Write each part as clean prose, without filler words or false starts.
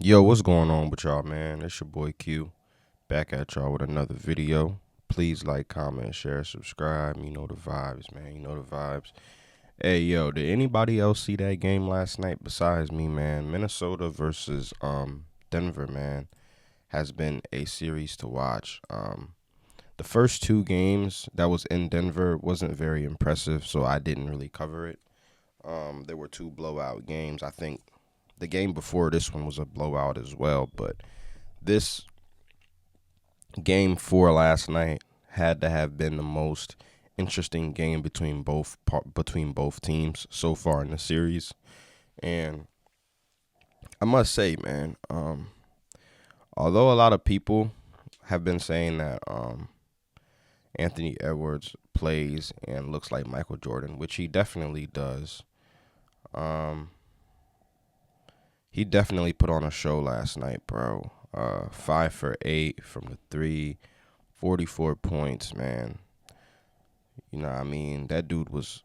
Yo, what's going on with y'all, man? It's your boy Q, back at y'all with another video. Please like, comment, share, subscribe. You know the vibes, man. You know the vibes. Hey, yo, did anybody else see that game last night besides me, man? Minnesota versus Denver, man, has been a series to watch. The first two games that was in Denver wasn't very impressive, so I didn't really cover it. There were two blowout games. I think the game before this one was a blowout as well, but this game four last night had to have been the most interesting game between both teams so far in the series. And I must say, man, although a lot of people have been saying that Anthony Edwards plays and looks like Michael Jordan, which he definitely does. Um, he definitely put on a show last night, bro. 5 for 8 from the three, 44 points, man. You know what I mean? That dude was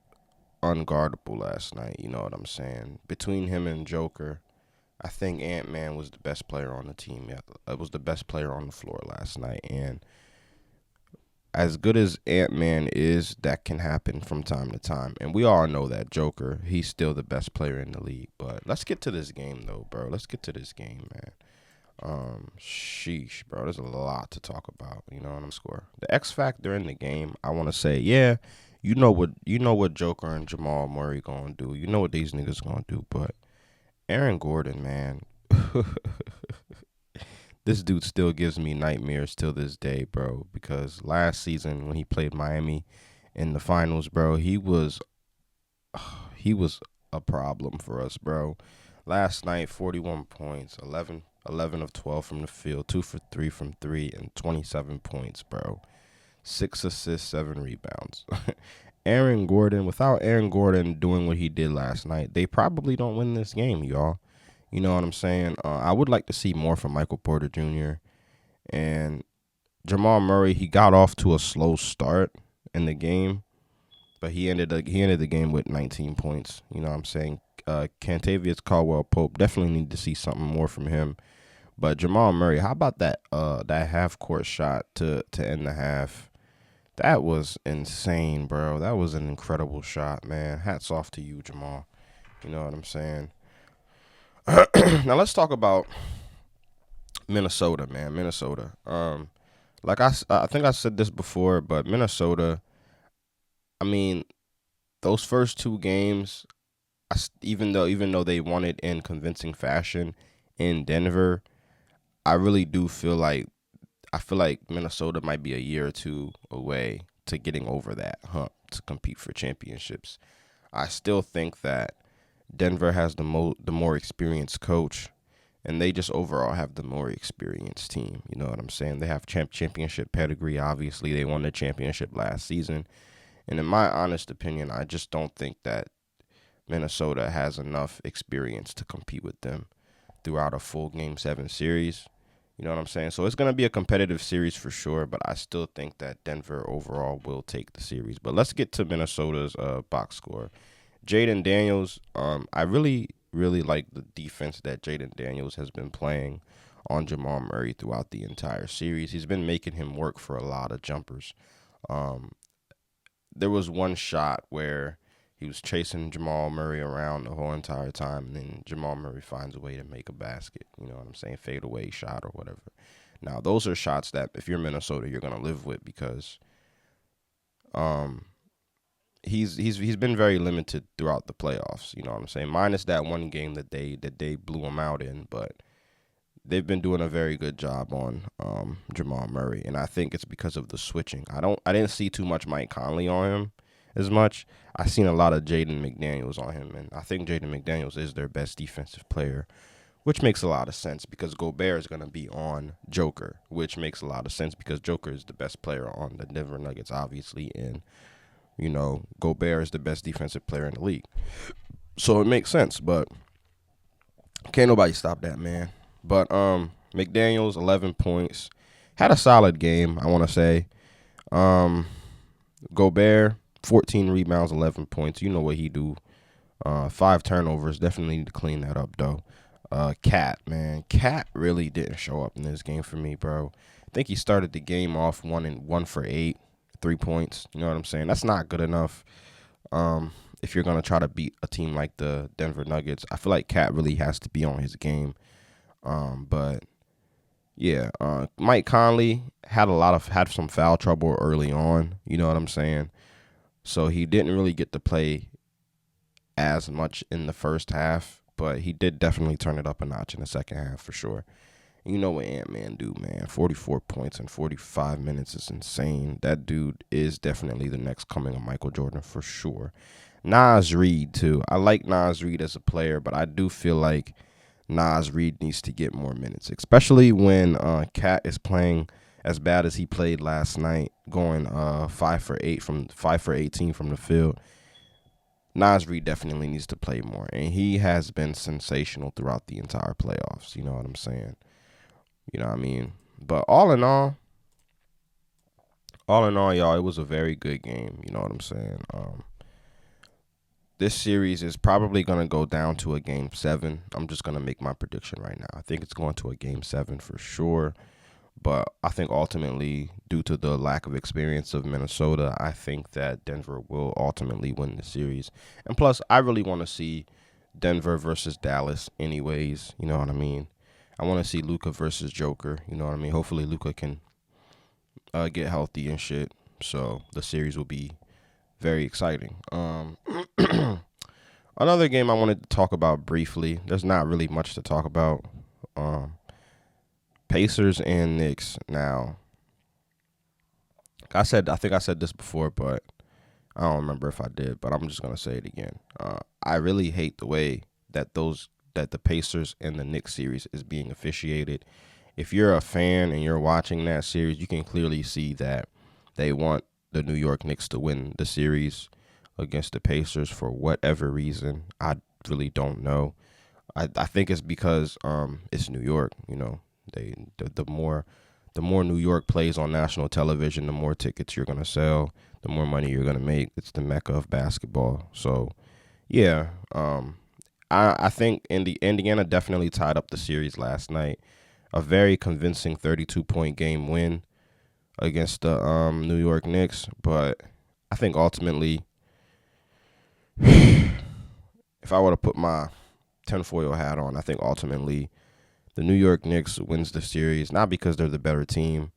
unguardable last night, you know what I'm saying? Between him and Joker, I think Ant-Man was the best player on the team. Yeah, it was the best player on the floor last night. And as good as Ant-Man is, that can happen from time to time. And we all know that Joker, he's still the best player in the league. But let's get to this game, though, bro. Let's get to this game, man. Sheesh, bro. There's a lot to talk about. You know what I'm score. The X factor in the game, I want to say, yeah, you know what Joker and Jamal Murray gonna do. You know what these niggas gonna do. But Aaron Gordon, man, this dude still gives me nightmares till this day, bro. Because last season when he played Miami in the finals, bro, he was a problem for us, bro. Last night, 41 points, 11 of 12 from the field, 2 for 3 from 3, and 27 points, bro. 6 assists, 7 rebounds. Without Aaron Gordon doing what he did last night, they probably don't win this game, y'all. You know what I'm saying? I would like to see more from Michael Porter Jr. and Jamal Murray. He got off to a slow start in the game, but he ended the game with 19 points. You know what I'm saying? Cantavius Caldwell Pope, definitely need to see something more from him. But Jamal Murray, how about that half court shot to end the half? That was insane, bro. That was an incredible shot, man. Hats off to you, Jamal. You know what I'm saying? Now let's talk about Minnesota, man. Minnesota. Like I think I said this before, but Minnesota. I mean, those first two games, even though they won it in convincing fashion in Denver, I really do feel like Minnesota might be a year or two away to getting over that hump to compete for championships. I still think that Denver has the more experienced coach, and they just overall have the more experienced team. You know what I'm saying? They have championship pedigree. Obviously, they won the championship last season, and in my honest opinion, I just don't think that Minnesota has enough experience to compete with them throughout a full Game 7 series. You know what I'm saying? So it's going to be a competitive series for sure, but I still think that Denver overall will take the series. But let's get to Minnesota's box score. Jaden Daniels, I really, really like the defense that Jaden Daniels has been playing on Jamal Murray throughout the entire series. He's been making him work for a lot of jumpers. Um, there was one shot where he was chasing Jamal Murray around the whole entire time, and then Jamal Murray finds a way to make a basket. You know what I'm saying? Fade away shot or whatever. Now, those are shots that if you're Minnesota, you're gonna live with because um he's been very limited throughout the playoffs. You know what I'm saying? Minus that one game that they blew him out in, but they've been doing a very good job on Jamal Murray, and I think it's because of the switching. I didn't see too much Mike Conley on him as much. I seen a lot of Jaden McDaniels on him, and I think Jaden McDaniels is their best defensive player, which makes a lot of sense because Gobert is going to be on Joker, which makes a lot of sense because Joker is the best player on the Denver Nuggets, obviously, and Gobert is the best defensive player in the league. So it makes sense, but can't nobody stop that, man. But McDaniels, 11 points, had a solid game, I want to say. Gobert, 14 rebounds, 11 points. You know what he do. 5 turnovers. Definitely need to clean that up, though. Cat, man. Cat really didn't show up in this game for me, bro. I think he started the game off 1 for 8, 3 points. You know what I'm saying? That's not good enough. If you're gonna try to beat a team like the Denver Nuggets, I feel like Cat really has to be on his game. But yeah, Mike Conley had some foul trouble early on. You know what I'm saying? So he didn't really get to play as much in the first half, but he did definitely turn it up a notch in the second half for sure. You know what Ant-Man do, man. 44 points in 45 minutes is insane. That dude is definitely the next coming of Michael Jordan for sure. Nas Reed, too. I like Nas Reed as a player, but I do feel like Nas Reed needs to get more minutes, especially when Cat is playing as bad as he played last night, going 5 for 18 from the field. Nas Reed definitely needs to play more, and he has been sensational throughout the entire playoffs. You know what I'm saying? You know what I mean? But all in all, y'all, it was a very good game. You know what I'm saying? This series is probably going to go down to a game 7. I'm just going to make my prediction right now. I think it's going to a game 7 for sure. But I think ultimately, due to the lack of experience of Minnesota, I think that Denver will ultimately win the series. And plus, I really want to see Denver versus Dallas anyways. You know what I mean? I want to see Luka versus Joker. You know what I mean? Hopefully, Luka can get healthy and shit. So the series will be very exciting. Another game I wanted to talk about briefly. There's not really much to talk about. Pacers and Knicks. Now, I think I said this before, but I don't remember if I did. But I'm just gonna say it again. I really hate the way that the Pacers and the Knicks series is being officiated. If you're a fan and you're watching that series, you can clearly see that they want the New York Knicks to win the series against the Pacers for whatever reason. I really don't know. I think it's because it's New York. You know, the more New York plays on national television, the more tickets you're gonna sell, the more money you're gonna make. It's the mecca of basketball. So yeah, I think Indiana definitely tied up the series last night. A very convincing 32-point game win against the New York Knicks. But I think ultimately, if I were to put my tinfoil hat on, I think ultimately the New York Knicks wins the series, not because they're the better team,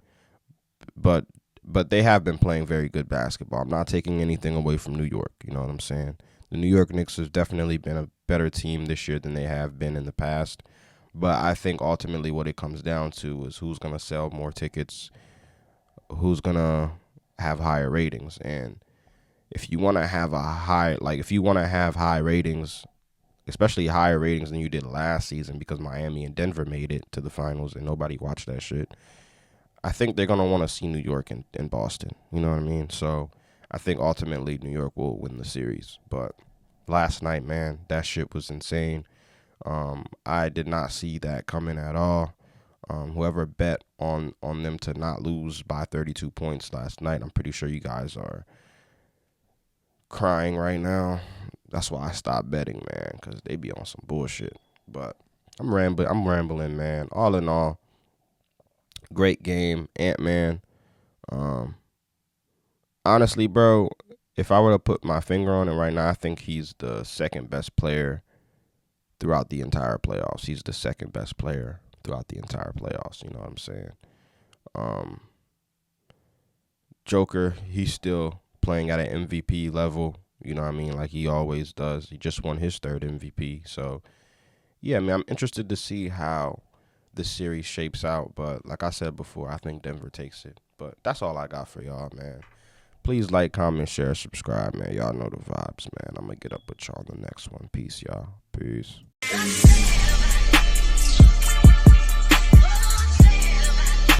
but they have been playing very good basketball. I'm not taking anything away from New York. You know what I'm saying? The New York Knicks has definitely been a better team this year than they have been in the past. But I think ultimately what it comes down to is who's going to sell more tickets, who's going to have higher ratings. And if you want to have high ratings, especially higher ratings than you did last season, because Miami and Denver made it to the finals and nobody watched that shit, I think they're going to want to see New York and Boston. You know what I mean? So I think ultimately New York will win the series. But last night, man, that shit was insane. I did not see that coming at all. Whoever bet on them to not lose by 32 points last night, I'm pretty sure you guys are crying right now. That's why I stopped betting, man, because they be on some bullshit. But I'm rambling, man. All in all, great game, Ant-Man. Honestly, bro, if I were to put my finger on it right now, I think he's the second best player throughout the entire playoffs. He's the second best player throughout the entire playoffs. You know what I'm saying? Joker, he's still playing at an MVP level. You know what I mean? Like he always does. He just won his third MVP. So, yeah, man, I'm interested to see how this series shapes out. But like I said before, I think Denver takes it. But that's all I got for y'all, man. Please like, comment, share, subscribe, man. Y'all know the vibes, man. I'm going to get up with y'all on the next one. Peace, y'all. Peace.